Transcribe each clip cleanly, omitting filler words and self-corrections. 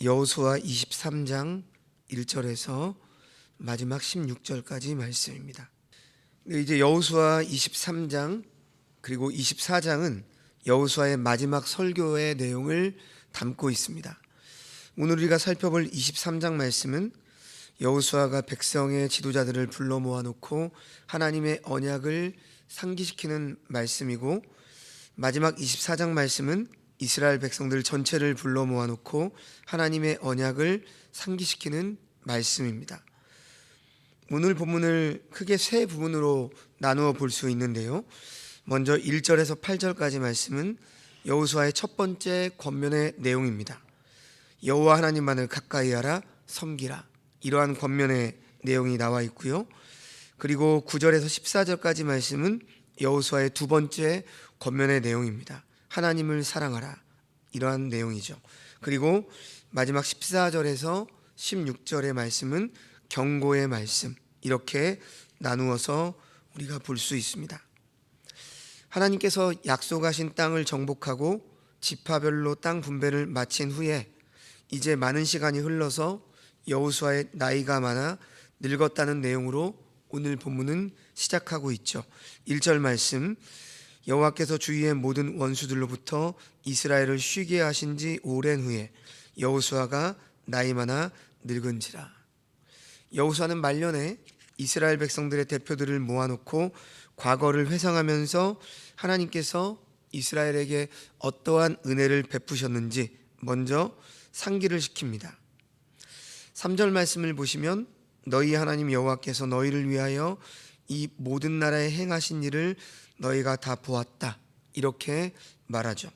여호수아 23장 1절에서 마지막 16절까지 말씀입니다. 이제 여호수아 23장 그리고 24장은 여호수아의 마지막 설교의 내용을 담고 있습니다. 오늘 우리가 살펴볼 23장 말씀은 여호수아가 백성의 지도자들을 불러 모아놓고 하나님의 언약을 상기시키는 말씀이고, 마지막 24장 말씀은 이스라엘 백성들 전체를 불러 모아놓고 하나님의 언약을 상기시키는 말씀입니다. 오늘 본문을 크게 세 부분으로 나누어 볼 수 있는데요. 먼저 1절에서 8절까지 말씀은 여호수아의 첫 번째 권면의 내용입니다. 여호와 하나님만을 가까이 하라, 섬기라, 이러한 권면의 내용이 나와 있고요. 그리고 9절에서 14절까지 말씀은 여호수아의 두 번째 권면의 내용입니다. 하나님을 사랑하라, 이러한 내용이죠. 그리고 마지막 14절에서 16절의 말씀은 경고의 말씀, 이렇게 나누어서 우리가 볼 수 있습니다. 하나님께서 약속하신 땅을 정복하고 지파별로 땅 분배를 마친 후에 이제 많은 시간이 흘러서 여호수아의 나이가 많아 늙었다는 내용으로 오늘 본문은 시작하고 있죠. 1절 말씀, 여호와께서 주위의 모든 원수들로부터 이스라엘을 쉬게 하신 지 오랜 후에 여호수아가 나이 많아 늙은지라. 여호수아는 말년에 이스라엘 백성들의 대표들을 모아놓고 과거를 회상하면서 하나님께서 이스라엘에게 어떠한 은혜를 베푸셨는지 먼저 상기를 시킵니다. 3절 말씀을 보시면 너희 하나님 여호와께서 너희를 위하여 이 모든 나라에 행하신 일을 너희가 다 보았다, 이렇게 말하죠.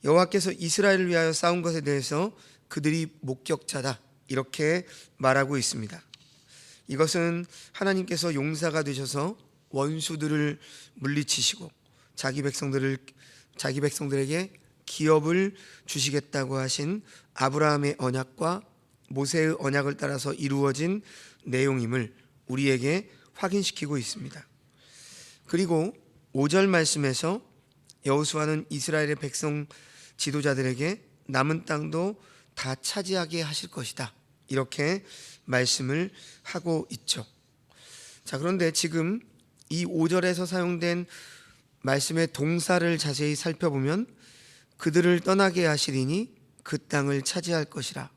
여호와께서 이스라엘을 위하여 싸운 것에 대해서 그들이 목격자다, 이렇게 말하고 있습니다. 이것은 하나님께서 용사가 되셔서 원수들을 물리치시고 자기 백성들에게 기업을 주시겠다고 하신 아브라함의 언약과 모세의 언약을 따라서 이루어진 내용임을 우리에게 확인시키고 있습니다. 그리고 5절 말씀에서 여호수아는 이스라엘의 백성 지도자들에게 남은 땅도 다 차지하게 하실 것이다, 이렇게 말씀을 하고 있죠. 자, 그런데 지금 이 5절에서 사용된 말씀의 동사를 자세히 살펴보면 그들을 떠나게 하시리니 그 땅을 차지할 것이라.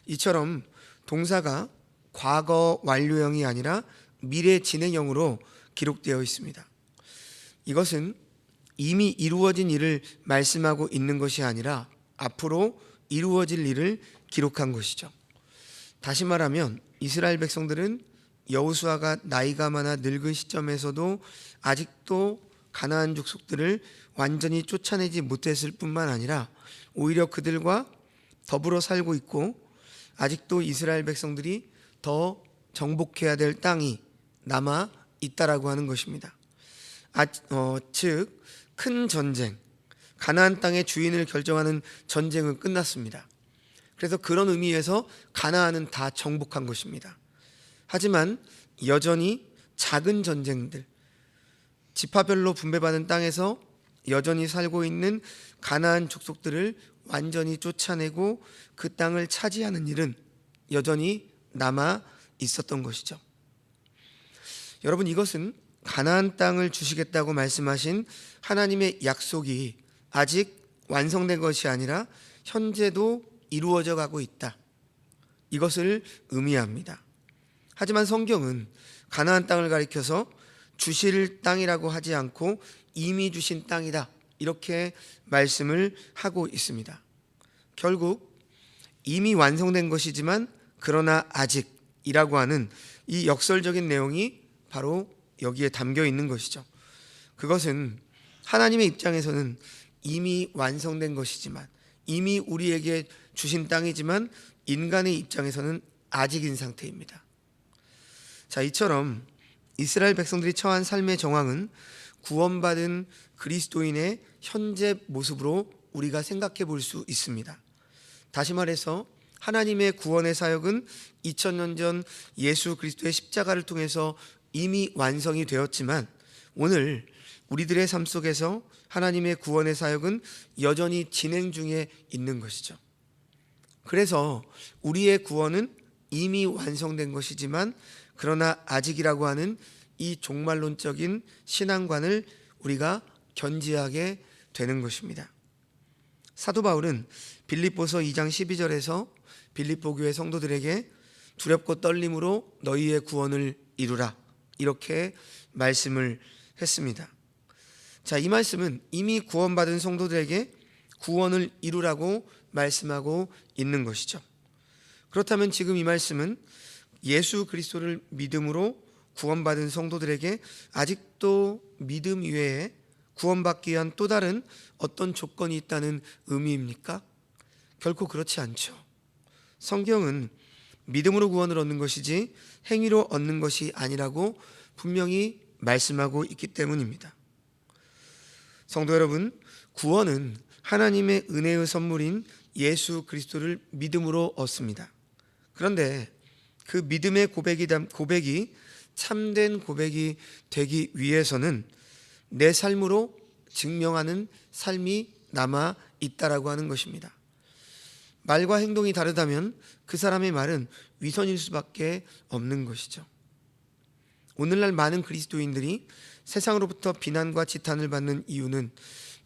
이처럼 동사가 과거 완료형이 아니라 미래 진행형으로 기록되어 있습니다. 이것은 이미 이루어진 일을 말씀하고 있는 것이 아니라 앞으로 이루어질 일을 기록한 것이죠. 다시 말하면 이스라엘 백성들은 여호수아가 나이가 많아 늙은 시점에서도 아직도 가나안 족속들을 완전히 쫓아내지 못했을 뿐만 아니라 오히려 그들과 더불어 살고 있고 아직도 이스라엘 백성들이 더 정복해야 될 땅이 남아 있다라고 하는 것입니다. 즉 큰 전쟁, 가나안 땅의 주인을 결정하는 전쟁은 끝났습니다. 그래서 그런 의미에서 가나안은 다 정복한 것입니다. 하지만 여전히 작은 전쟁들, 지파별로 분배받은 땅에서 여전히 살고 있는 가나안 족속들을 완전히 쫓아내고 그 땅을 차지하는 일은 여전히 남아 있었던 것이죠. 여러분, 이것은 가나안 땅을 주시겠다고 말씀하신 하나님의 약속이 아직 완성된 것이 아니라 현재도 이루어져 가고 있다, 이것을 의미합니다. 하지만 성경은 가나안 땅을 가리켜서 주실 땅이라고 하지 않고 이미 주신 땅이다, 이렇게 말씀을 하고 있습니다. 결국 이미 완성된 것이지만 그러나 아직이라고 하는 이 역설적인 내용이 바로 여기에 담겨 있는 것이죠. 그것은 하나님의 입장에서는 이미 완성된 것이지만, 이미 우리에게 주신 땅이지만 인간의 입장에서는 아직인 상태입니다. 자, 이처럼 이스라엘 백성들이 처한 삶의 정황은 구원받은 그리스도인의 현재 모습으로 우리가 생각해 볼 수 있습니다. 다시 말해서 하나님의 구원의 사역은 2000년 전 예수 그리스도의 십자가를 통해서 이미 완성이 되었지만 오늘 우리들의 삶 속에서 하나님의 구원의 사역은 여전히 진행 중에 있는 것이죠. 그래서 우리의 구원은 이미 완성된 것이지만 그러나 아직이라고 하는 이 종말론적인 신앙관을 우리가 견지하게 되는 것입니다. 사도 바울은 빌립보서 2장 12절에서 빌립보 교회 성도들에게 두렵고 떨림으로 너희의 구원을 이루라 이렇게 말씀을 했습니다. 자, 이 말씀은 이미 구원받은 성도들에게 구원을 이루라고 말씀하고 있는 것이죠. 그렇다면 지금 이 말씀은 예수 그리스도를 믿음으로 구원받은 성도들에게 아직도 믿음 이외에 구원받기 위한 또 다른 어떤 조건이 있다는 의미입니까? 결코 그렇지 않죠. 성경은 믿음으로 구원을 얻는 것이지 행위로 얻는 것이 아니라고 분명히 말씀하고 있기 때문입니다. 성도 여러분, 구원은 하나님의 은혜의 선물인 예수 그리스도를 믿음으로 얻습니다. 그런데 그 믿음의 고백이 참된 고백이 되기 위해서는 내 삶으로 증명하는 삶이 남아 있다라고 하는 것입니다. 말과 행동이 다르다면 그 사람의 말은 위선일 수밖에 없는 것이죠. 오늘날 많은 그리스도인들이 세상으로부터 비난과 지탄을 받는 이유는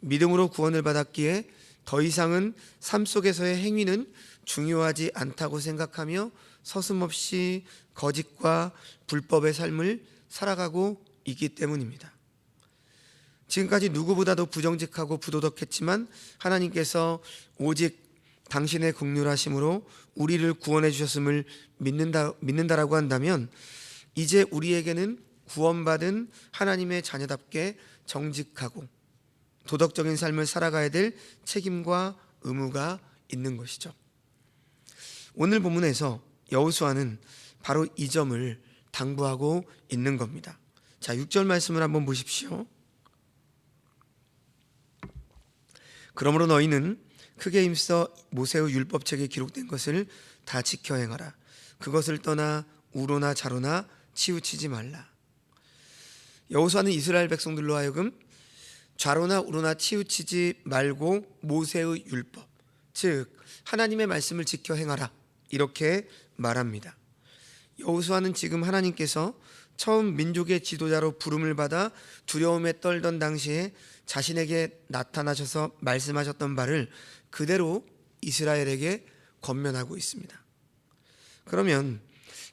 믿음으로 구원을 받았기에 더 이상은 삶 속에서의 행위는 중요하지 않다고 생각하며 서슴없이 거짓과 불법의 삶을 살아가고 있기 때문입니다. 지금까지 누구보다도 부정직하고 부도덕했지만 하나님께서 오직 당신의 긍휼하심으로 우리를 구원해 주셨음을 믿는다라고 한다면 이제 우리에게는 구원받은 하나님의 자녀답게 정직하고 도덕적인 삶을 살아가야 될 책임과 의무가 있는 것이죠. 오늘 본문에서 여호수아는 바로 이 점을 당부하고 있는 겁니다. 자, 6절 말씀을 한번 보십시오. 그러므로 너희는 크게 힘써 모세의 율법책에 기록된 것을 다 지켜 행하라. 그것을 떠나 우로나 좌로나 치우치지 말라. 여호수아는 이스라엘 백성들로 하여금 좌로나 우로나 치우치지 말고 모세의 율법, 즉 하나님의 말씀을 지켜 행하라 이렇게 말합니다. 여호수아는 지금 하나님께서 처음 민족의 지도자로 부름을 받아 두려움에 떨던 당시에 자신에게 나타나셔서 말씀하셨던 바를 그대로 이스라엘에게 권면하고 있습니다. 그러면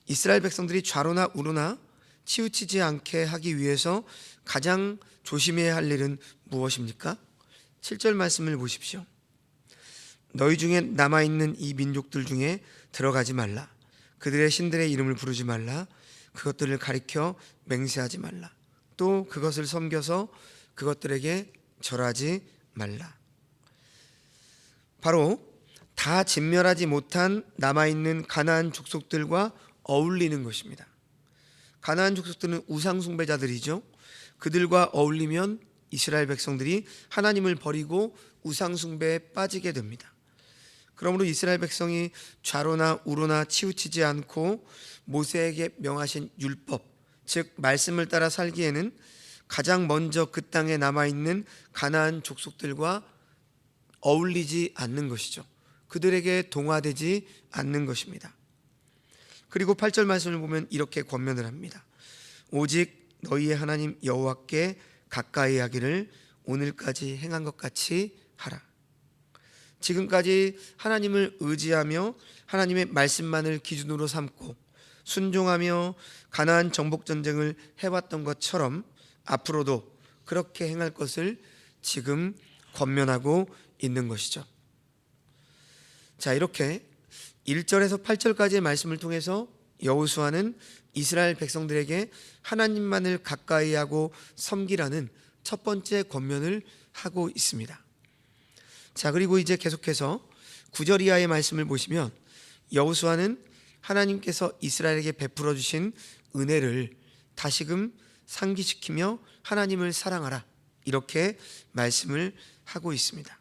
이스라엘 백성들이 좌로나 우로나 치우치지 않게 하기 위해서 가장 조심해야 할 일은 무엇입니까? 7절 말씀을 보십시오. 너희 중에 남아있는 이 민족들 중에 들어가지 말라. 그들의 신들의 이름을 부르지 말라. 그것들을 가리켜 맹세하지 말라. 또 그것을 섬겨서 그것들에게 절하지 말라. 바로 다 진멸하지 못한 남아있는 가나안 족속들과 어울리는 것입니다. 가나안 족속들은 우상 숭배자들이죠. 그들과 어울리면 이스라엘 백성들이 하나님을 버리고 우상 숭배에 빠지게 됩니다. 그러므로 이스라엘 백성이 좌로나 우로나 치우치지 않고 모세에게 명하신 율법, 즉 말씀을 따라 살기에는 가장 먼저 그 땅에 남아있는 가나안 족속들과 어울리지 않는 것이죠. 그들에게 동화되지 않는 것입니다. 그리고 8절 말씀을 보면 이렇게 권면을 합니다. 오직 너희의 하나님 여호와께 가까이 하기를 오늘까지 행한 것 같이 하라. 지금까지 하나님을 의지하며 하나님의 말씀만을 기준으로 삼고 순종하며 가나안 정복 전쟁을 해왔던 것처럼 앞으로도 그렇게 행할 것을 지금 권면하고 있는 것이죠. 자, 이렇게 1절에서 8절까지의 말씀을 통해서 여호수아는 이스라엘 백성들에게 하나님만을 가까이 하고 섬기라는 첫 번째 권면을 하고 있습니다. 자, 그리고 이제 계속해서 9절 이하의 말씀을 보시면 여호수아는 하나님께서 이스라엘에게 베풀어 주신 은혜를 다시금 상기시키며 하나님을 사랑하라 이렇게 말씀을 하고 있습니다.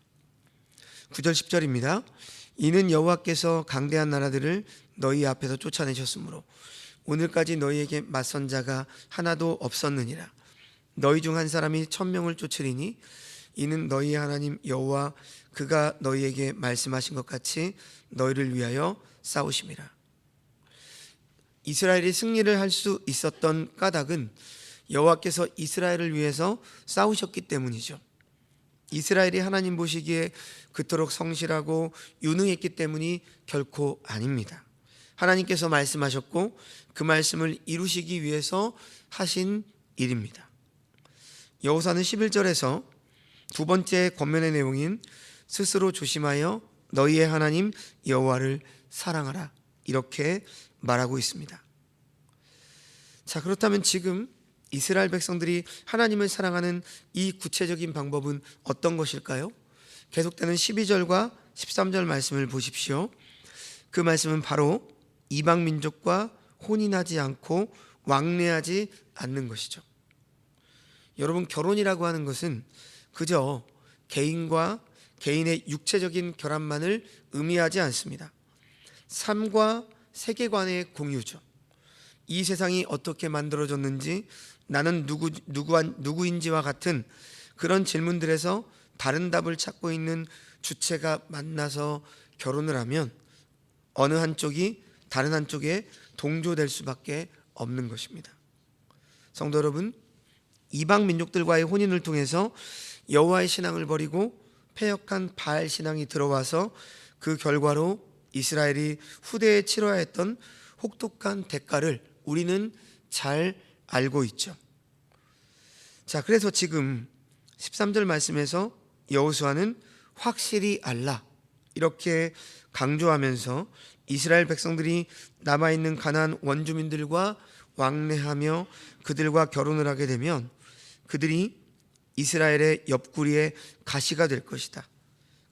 9절 10절입니다. 이는 여호와께서 강대한 나라들을 너희 앞에서 쫓아내셨으므로 오늘까지 너희에게 맞선 자가 하나도 없었느니라. 너희 중 한 사람이 1000명을 쫓으리니 이는 너희의 하나님 여호와 그가 너희에게 말씀하신 것 같이 너희를 위하여 싸우심이라. 이스라엘이 승리를 할 수 있었던 까닭은 여호와께서 이스라엘을 위해서 싸우셨기 때문이죠. 이스라엘이 하나님 보시기에 그토록 성실하고 유능했기 때문이 결코 아닙니다. 하나님께서 말씀하셨고 그 말씀을 이루시기 위해서 하신 일입니다. 여호수아는 11절에서 두 번째 권면의 내용인 스스로 조심하여 너희의 하나님 여호와를 사랑하라 이렇게 말하고 있습니다. 자, 그렇다면 지금 이스라엘 백성들이 하나님을 사랑하는 이 구체적인 방법은 어떤 것일까요? 계속되는 12절과 13절 말씀을 보십시오. 그 말씀은 바로 이방 민족과 혼인하지 않고 왕래하지 않는 것이죠. 여러분, 결혼이라고 하는 것은 그저 개인과 개인의 육체적인 결합만을 의미하지 않습니다. 삶과 세계관의 공유죠. 이 세상이 어떻게 만들어졌는지, 나는 누구인지와 같은 그런 질문들에서 다른 답을 찾고 있는 주체가 만나서 결혼을 하면 어느 한쪽이 다른 한쪽에 동조될 수밖에 없는 것입니다. 성도 여러분, 이방 민족들과의 혼인을 통해서 여호와의 신앙을 버리고 패역한 바알 신앙이 들어와서 그 결과로 이스라엘이 후대에 치러야 했던 혹독한 대가를 우리는 잘 알고 있죠. 자, 그래서 지금 13절 말씀에서 여호수아는 확실히 알라 이렇게 강조하면서 이스라엘 백성들이 남아있는 가나안 원주민들과 왕래하며 그들과 결혼을 하게 되면 그들이 이스라엘의 옆구리에 가시가 될 것이다.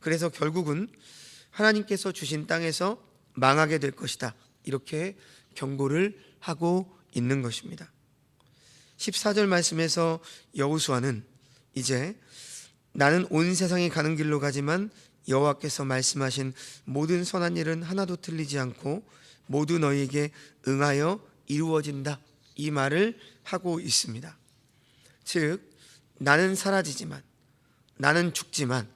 그래서 결국은 하나님께서 주신 땅에서 망하게 될 것이다. 이렇게 경고를 하고 있는 것입니다. 14절 말씀에서 여호수아는 이제 나는 온 세상이 가는 길로 가지만 여호와께서 말씀하신 모든 선한 일은 하나도 틀리지 않고 모두 너희에게 응하여 이루어진다. 이 말을 하고 있습니다. 즉 나는 사라지지만 나는 죽지만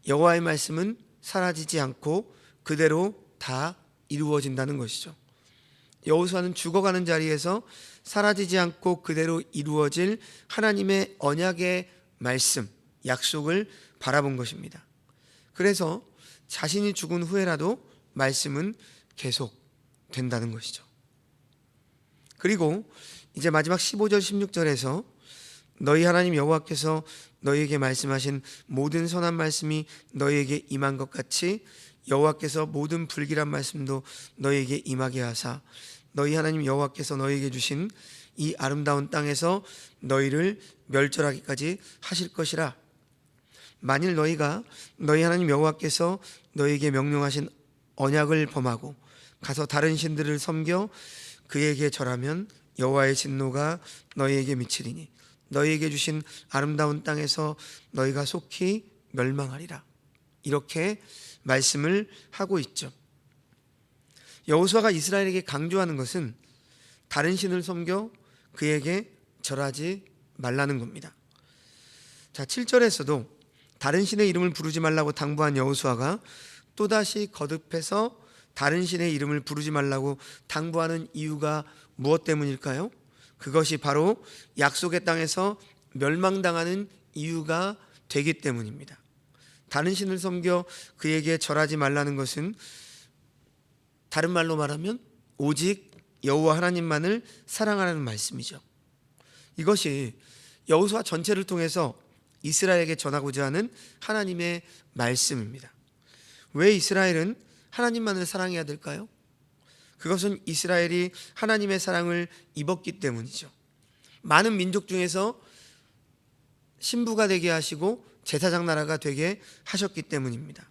여호와의 말씀은 사라지지 않고 그대로 다 이루어진다는 것이죠. 여호수아는 죽어가는 자리에서 사라지지 않고 그대로 이루어질 하나님의 언약의 말씀, 약속을 바라본 것입니다. 그래서 자신이 죽은 후에라도 말씀은 계속 된다는 것이죠. 그리고 이제 마지막 15절 16절에서 너희 하나님 여호와께서 너희에게 말씀하신 모든 선한 말씀이 너희에게 임한 것 같이 여호와께서 모든 불길한 말씀도 너희에게 임하게 하사 너희 하나님 여호와께서 너희에게 주신 이 아름다운 땅에서 너희를 멸절하기까지 하실 것이라. 만일 너희가 너희 하나님 여호와께서 너희에게 명령하신 언약을 범하고 가서 다른 신들을 섬겨 그에게 절하면 여호와의 진노가 너희에게 미치리니 너희에게 주신 아름다운 땅에서 너희가 속히 멸망하리라. 이렇게 말씀을 하고 있죠. 여호수아가 이스라엘에게 강조하는 것은 다른 신을 섬겨 그에게 절하지 말라는 겁니다. 자, 7절에서도 다른 신의 이름을 부르지 말라고 당부한 여호수아가 또다시 거듭해서 다른 신의 이름을 부르지 말라고 당부하는 이유가 무엇 때문일까요? 그것이 바로 약속의 땅에서 멸망당하는 이유가 되기 때문입니다. 다른 신을 섬겨 그에게 절하지 말라는 것은 다른 말로 말하면 오직 여호와 하나님만을 사랑하라는 말씀이죠. 이것이 여호수아 전체를 통해서 이스라엘에게 전하고자 하는 하나님의 말씀입니다. 왜 이스라엘은 하나님만을 사랑해야 될까요? 그것은 이스라엘이 하나님의 사랑을 입었기 때문이죠. 많은 민족 중에서 신부가 되게 하시고 제사장 나라가 되게 하셨기 때문입니다.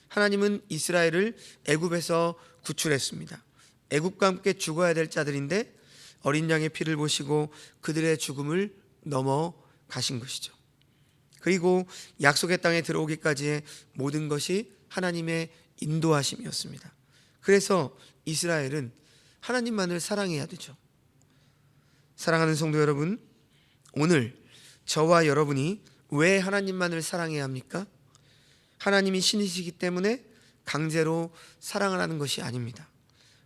하나님은 이스라엘을 애굽에서 구출했습니다. 애굽과 함께 죽어야 될 자들인데 어린 양의 피를 보시고 그들의 죽음을 넘어가신 것이죠. 그리고 약속의 땅에 들어오기까지의 모든 것이 하나님의 인도하심이었습니다. 그래서 이스라엘은 하나님만을 사랑해야 되죠. 사랑하는 성도 여러분, 오늘 저와 여러분이 왜 하나님만을 사랑해야 합니까? 하나님이 신이시기 때문에 강제로 사랑하라는 것이 아닙니다.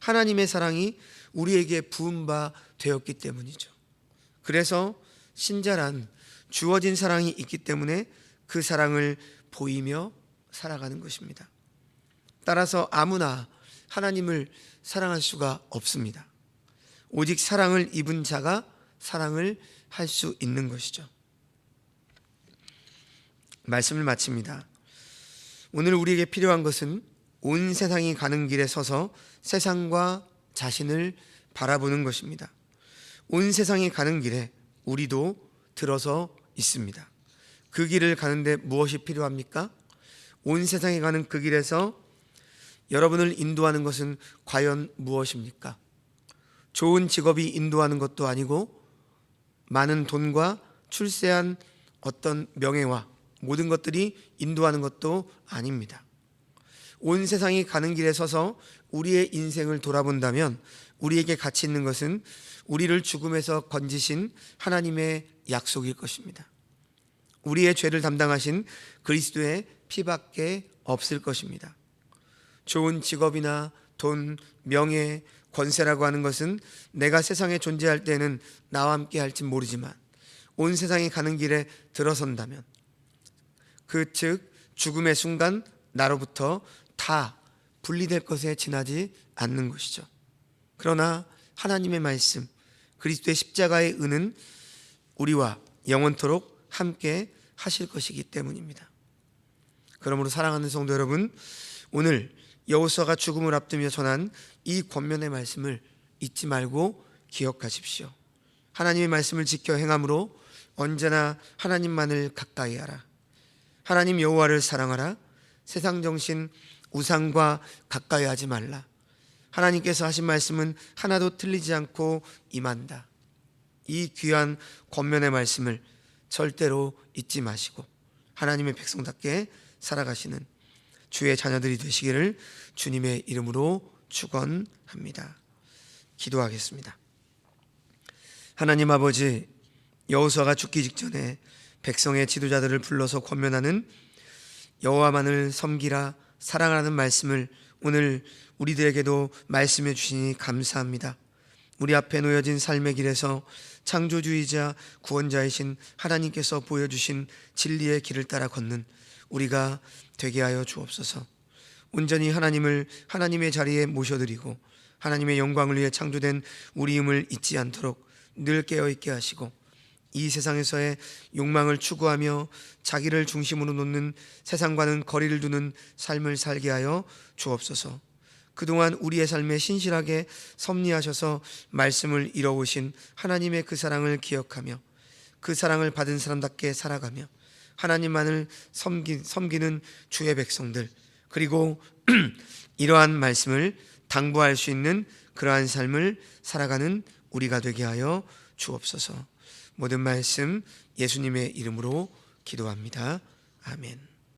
하나님의 사랑이 우리에게 부은 바 되었기 때문이죠. 그래서 신자란 주어진 사랑이 있기 때문에 그 사랑을 보이며 살아가는 것입니다. 따라서 아무나 하나님을 사랑할 수가 없습니다. 오직 사랑을 입은 자가 사랑을 할 수 있는 것이죠. 말씀을 마칩니다. 오늘 우리에게 필요한 것은 온 세상이 가는 길에 서서 세상과 자신을 바라보는 것입니다. 온 세상이 가는 길에 우리도 들어서 있습니다. 그 길을 가는데 무엇이 필요합니까? 온 세상이 가는 그 길에서 여러분을 인도하는 것은 과연 무엇입니까? 좋은 직업이 인도하는 것도 아니고 많은 돈과 출세한 어떤 명예와 모든 것들이 인도하는 것도 아닙니다. 온 세상이 가는 길에 서서 우리의 인생을 돌아본다면 우리에게 가치 있는 것은 우리를 죽음에서 건지신 하나님의 약속일 것입니다. 우리의 죄를 담당하신 그리스도의 피밖에 없을 것입니다. 좋은 직업이나 돈, 명예, 권세라고 하는 것은 내가 세상에 존재할 때는 나와 함께 할지 모르지만 온 세상이 가는 길에 들어선다면 즉 죽음의 순간 나로부터 다 분리될 것에 지나지 않는 것이죠. 그러나 하나님의 말씀, 그리스도의 십자가의 은은 우리와 영원토록 함께 하실 것이기 때문입니다. 그러므로 사랑하는 성도 여러분, 오늘 여호수아가 죽음을 앞두며 전한 이 권면의 말씀을 잊지 말고 기억하십시오. 하나님의 말씀을 지켜 행함으로 언제나 하나님만을 가까이 하라. 하나님 여호와를 사랑하라. 세상 정신 우상과 가까이 하지 말라. 하나님께서 하신 말씀은 하나도 틀리지 않고 임한다. 이 귀한 권면의 말씀을 절대로 잊지 마시고 하나님의 백성답게 살아가시는 주의 자녀들이 되시기를 주님의 이름으로 축원합니다. 기도하겠습니다. 하나님 아버지, 여호수아가 죽기 직전에 백성의 지도자들을 불러서 권면하는 여호와만을 섬기라 사랑하라는 말씀을 오늘 우리들에게도 말씀해 주시니 감사합니다. 우리 앞에 놓여진 삶의 길에서 창조주이자 구원자이신 하나님께서 보여주신 진리의 길을 따라 걷는 우리가 되게 하여 주옵소서. 온전히 하나님을 하나님의 자리에 모셔드리고 하나님의 영광을 위해 창조된 우리임을 잊지 않도록 늘 깨어있게 하시고 이 세상에서의 욕망을 추구하며 자기를 중심으로 놓는 세상과는 거리를 두는 삶을 살게 하여 주옵소서. 그동안 우리의 삶에 신실하게 섭리하셔서 말씀을 이뤄오신 하나님의 그 사랑을 기억하며 그 사랑을 받은 사람답게 살아가며 하나님만을 섬기는 주의 백성들, 그리고 이러한 말씀을 당부할 수 있는 그러한 삶을 살아가는 우리가 되게 하여 주옵소서. 모든 말씀 예수님의 이름으로 기도합니다. 아멘.